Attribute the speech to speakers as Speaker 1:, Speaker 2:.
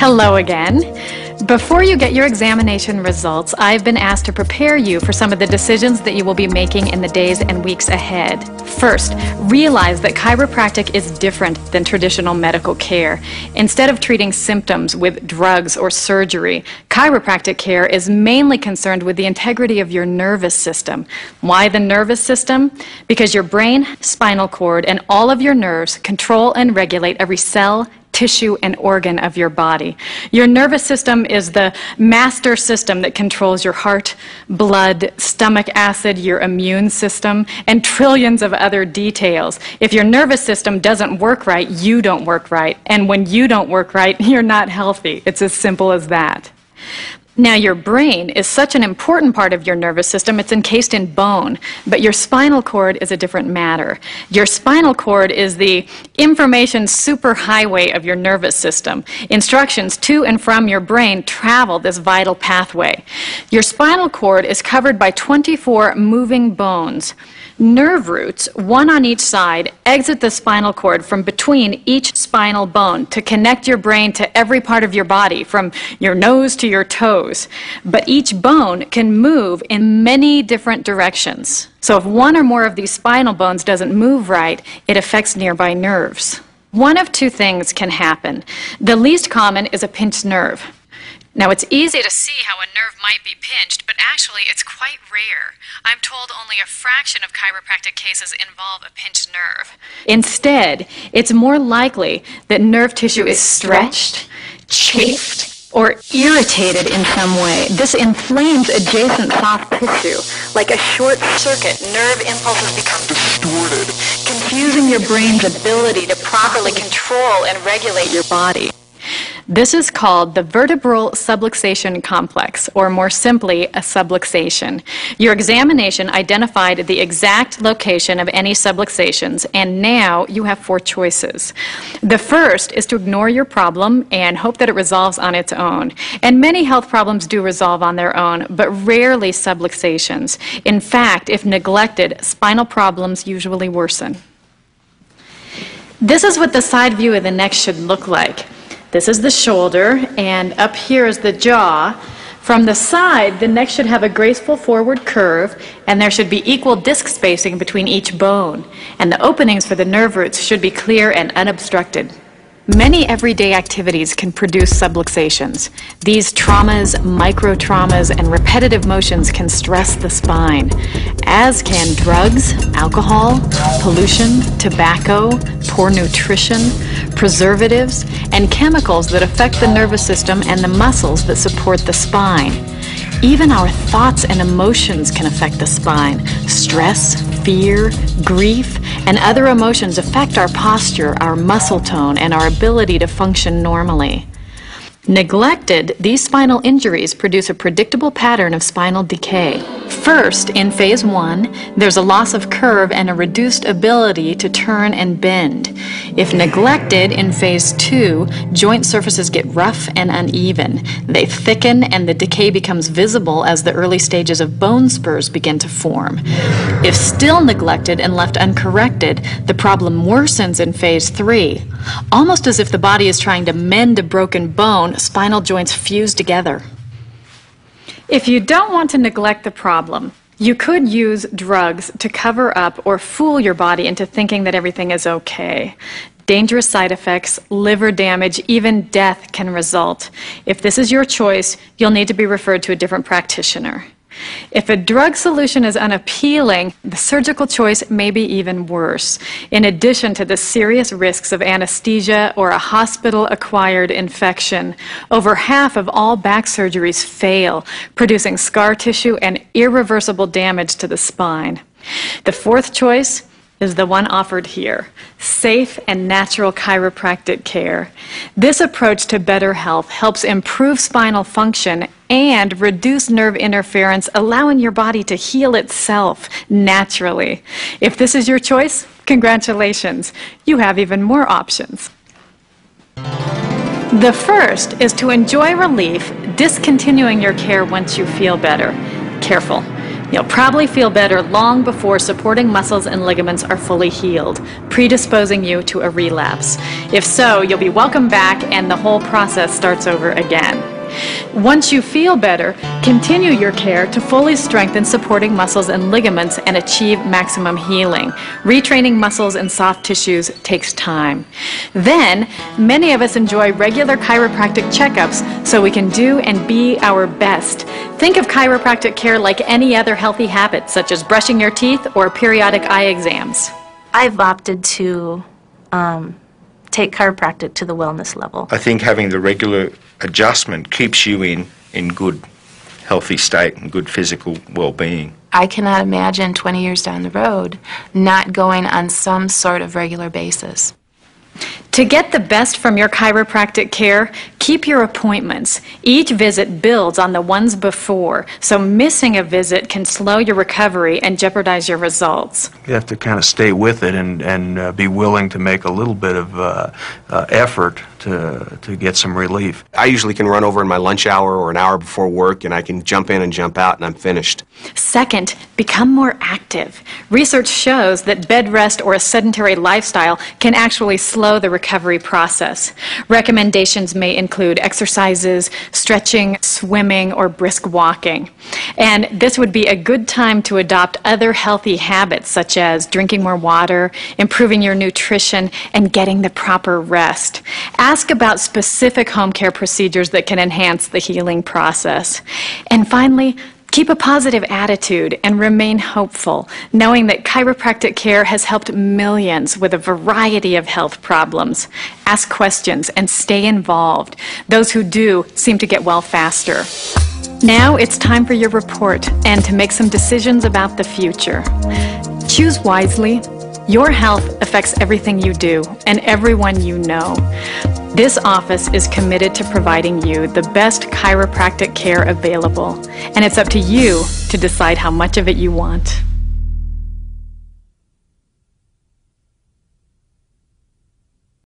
Speaker 1: Hello again. Before you get your examination results, I've been asked to prepare you for some of the decisions that you will be making in the days and weeks ahead. First, realize that chiropractic is different than traditional medical care. Instead of treating symptoms with drugs or surgery, chiropractic care is mainly concerned with the integrity of your nervous system. Why the nervous system? Because your brain, spinal cord, and all of your nerves control and regulate every cell, tissue, and organ of your body. Your nervous system is the master system that controls your heart, blood, stomach acid, your immune system, and trillions of other details. If your nervous system doesn't work right, you don't work right. And when you don't work right, you're not healthy. It's as simple as that. Now, your brain is such an important part of your nervous system, it's encased in bone, but your spinal cord is a different matter. Your spinal cord is the information superhighway of your nervous system. Instructions to and from your brain travel this vital pathway. Your spinal cord is covered by 24 moving bones. Nerve roots, one on each side, exit the spinal cord from between each spinal bone to connect your brain to every part of your body, from your nose to your toes. But each bone can move in many different directions. So if one or more of these spinal bones doesn't move right, it affects nearby nerves. One of two things can happen. The least common is a pinched nerve. Now, it's easy to see how a nerve might be pinched, but actually it's quite rare. I'm told only a fraction of chiropractic cases involve a pinched nerve. Instead, it's more likely that nerve tissue is stretched, chafed, or irritated in some way. This inflames adjacent soft tissue. Like a short circuit, nerve impulses become distorted, confusing your brain's ability to properly control and regulate your body. This is called the vertebral subluxation complex, or more simply, a subluxation. Your examination identified the exact location of any subluxations, and now you have 4 choices. The first is to ignore your problem and hope that it resolves on its own. And many health problems do resolve on their own, but rarely subluxations. In fact, if neglected, spinal problems usually worsen. This is what the side view of the neck should look like. This is the shoulder, and up here is the jaw. From the side, the neck should have a graceful forward curve, and there should be equal disc spacing between each bone. And the openings for the nerve roots should be clear and unobstructed. Many everyday activities can produce subluxations. These traumas, micro-traumas, and repetitive motions can stress the spine, as can drugs, alcohol, pollution, tobacco, poor nutrition, preservatives, and chemicals that affect the nervous system and the muscles that support the spine. Even our thoughts and emotions can affect the spine. Stress, fear, grief, and other emotions affect our posture, our muscle tone, and our ability to function normally. Neglected, these spinal injuries produce a predictable pattern of spinal decay. First, in phase 1, there's a loss of curve and a reduced ability to turn and bend. If neglected, in phase 2, joint surfaces get rough and uneven. They thicken and the decay becomes visible as the early stages of bone spurs begin to form. If still neglected and left uncorrected, the problem worsens in phase 3. Almost as if the body is trying to mend a broken bone, spinal joints fuse together. If you don't want to neglect the problem, you could use drugs to cover up or fool your body into thinking that everything is okay. Dangerous side effects, liver damage, even death can result. If this is your choice, you'll need to be referred to a different practitioner. If a drug solution is unappealing, the surgical choice may be even worse. In addition to the serious risks of anesthesia or a hospital-acquired infection, over half of all back surgeries fail, producing scar tissue and irreversible damage to the spine. The fourth choice is the one offered here: safe and natural chiropractic care. This approach to better health helps improve spinal function and reduce nerve interference, allowing your body to heal itself naturally. If this is your choice, congratulations. You have even more options. The first is to enjoy relief, discontinuing your care once you feel better. Careful. You'll probably feel better long before supporting muscles and ligaments are fully healed, predisposing you to a relapse. If so, you'll be welcome back and the whole process starts over again. Once you feel better, continue your care to fully strengthen supporting muscles and ligaments and achieve maximum healing. Retraining muscles and soft tissues takes time. Then, many of us enjoy regular chiropractic checkups so we can do and be our best. Think of chiropractic care like any other healthy habit, such as brushing your teeth or periodic eye exams.
Speaker 2: I've opted to take chiropractic to the wellness level.
Speaker 3: I think having the regular adjustment keeps you in good, healthy state and good physical well-being.
Speaker 4: I cannot imagine 20 years down the road not going on some sort of regular basis.
Speaker 1: To get the best from your chiropractic care, keep your appointments. Each visit builds on the ones before, so missing a visit can slow your recovery and jeopardize your results.
Speaker 5: You have to kind of stay with it and be willing to make a little bit of effort to get some relief.
Speaker 6: I usually can run over in my lunch hour or an hour before work, and I can jump in and jump out, and I'm finished.
Speaker 1: Second, become more active. Research shows that bed rest or a sedentary lifestyle can actually slow the recovery process. Recommendations may include exercises, stretching, swimming, or brisk walking. And this would be a good time to adopt other healthy habits such as drinking more water, improving your nutrition, and getting the proper rest. Ask about specific home care procedures that can enhance the healing process. And finally, keep a positive attitude and remain hopeful, knowing that chiropractic care has helped millions with a variety of health problems. Ask questions and stay involved. Those who do seem to get well faster. Now it's time for your report and to make some decisions about the future. Choose wisely. Your health affects everything you do and everyone you know. This office is committed to providing you the best chiropractic care available, and it's up to you to decide how much of it you want.